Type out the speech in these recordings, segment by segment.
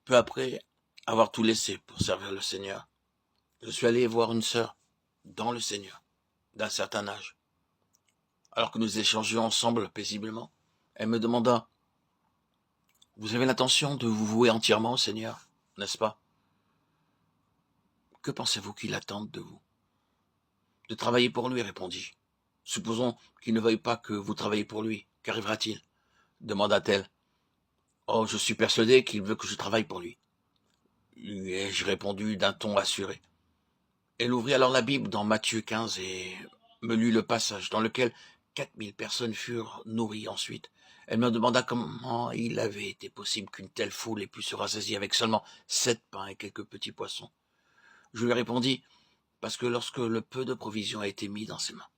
Peu après avoir tout laissé pour servir le Seigneur, je suis allé voir une sœur dans le Seigneur, d'un certain âge. Alors que nous échangions ensemble paisiblement, elle me demanda: « Vous avez l'intention de vous vouer entièrement au Seigneur, n'est-ce pas? Que pensez-vous qu'il attende de vous ?» « De travailler pour lui, répondis-je. Supposons qu'il ne veuille pas que vous travailliez pour lui. Qu'arrivera-t-il? Demanda-t-elle. Oh, je suis persuadé qu'il veut que je travaille pour lui. Lui ai-je répondu d'un ton assuré. Elle ouvrit alors la Bible dans Matthieu 15 et me lut le passage dans lequel 4000 personnes furent nourries ensuite. Elle me demanda comment il avait été possible qu'une telle foule ait pu se rassasier avec seulement 7 pains et quelques petits poissons. Je lui répondis: parce que lorsque le peu de provisions a été mis dans ses mains,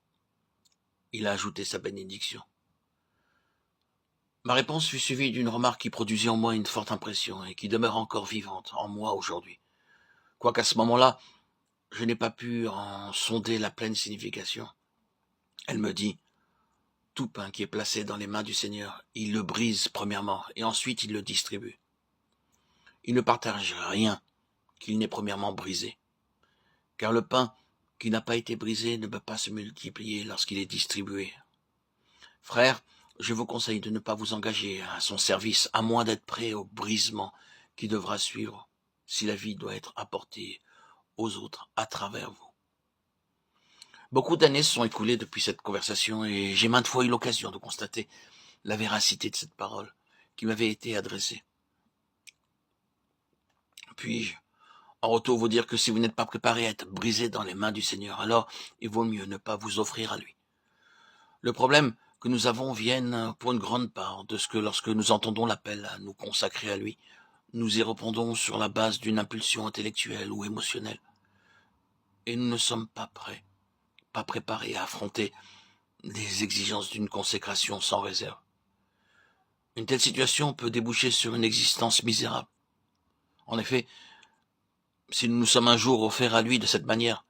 il a ajouté sa bénédiction. Ma réponse fut suivie d'une remarque qui produisit en moi une forte impression et qui demeure encore vivante en moi aujourd'hui. Quoiqu'à ce moment-là, je n'ai pas pu en sonder la pleine signification. Elle me dit: tout pain qui est placé dans les mains du Seigneur, il le brise premièrement et ensuite il le distribue. Il ne partage rien qu'il n'ait premièrement brisé, car le pain qui n'a pas été brisé ne peut pas se multiplier lorsqu'il est distribué. Frères, je vous conseille de ne pas vous engager à son service, à moins d'être prêt au brisement qui devra suivre si la vie doit être apportée aux autres à travers vous. Beaucoup d'années se sont écoulées depuis cette conversation et j'ai maintes fois eu l'occasion de constater la véracité de cette parole qui m'avait été adressée. Puis-je, en retour, vous dire que si vous n'êtes pas préparé à être brisé dans les mains du Seigneur, alors il vaut mieux ne pas vous offrir à lui. Le problème que nous avons vient pour une grande part de ce que lorsque nous entendons l'appel à nous consacrer à lui, nous y répondons sur la base d'une impulsion intellectuelle ou émotionnelle. Et nous ne sommes pas prêts, pas préparés à affronter les exigences d'une consécration sans réserve. Une telle situation peut déboucher sur une existence misérable. En effet, si nous nous sommes un jour offerts à lui de cette manière,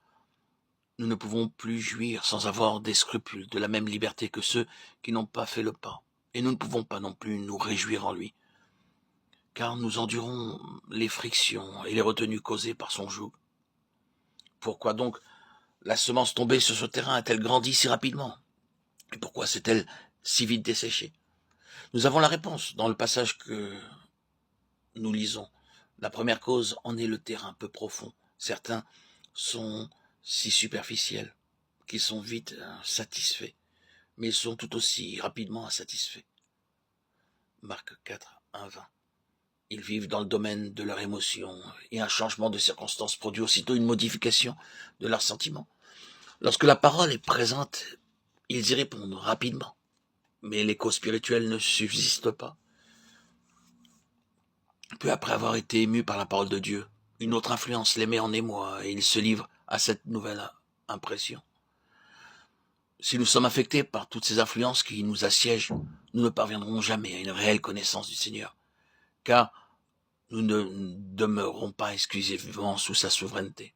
nous ne pouvons plus jouir sans avoir des scrupules de la même liberté que ceux qui n'ont pas fait le pas. Et nous ne pouvons pas non plus nous réjouir en lui, car nous endurons les frictions et les retenues causées par son joug. Pourquoi donc la semence tombée sur ce terrain a-t-elle grandi si rapidement? Et pourquoi s'est-elle si vite desséchée? Nous avons la réponse dans le passage que nous lisons. La première cause en est le terrain peu profond. Certains sont si superficiels qu'ils sont vite satisfaits, mais ils sont tout aussi rapidement insatisfaits. Marc 4, 1, 20. Ils vivent dans le domaine de leur émotion et un changement de circonstances produit aussitôt une modification de leurs sentiments. Lorsque la parole est présente, ils y répondent rapidement, mais l'écho spirituel ne subsiste pas. Peu après avoir été ému par la parole de Dieu, une autre influence les met en émoi et ils se livrent à cette nouvelle impression. Si nous sommes affectés par toutes ces influences qui nous assiègent, nous ne parviendrons jamais à une réelle connaissance du Seigneur, car nous ne demeurons pas exclusivement sous sa souveraineté.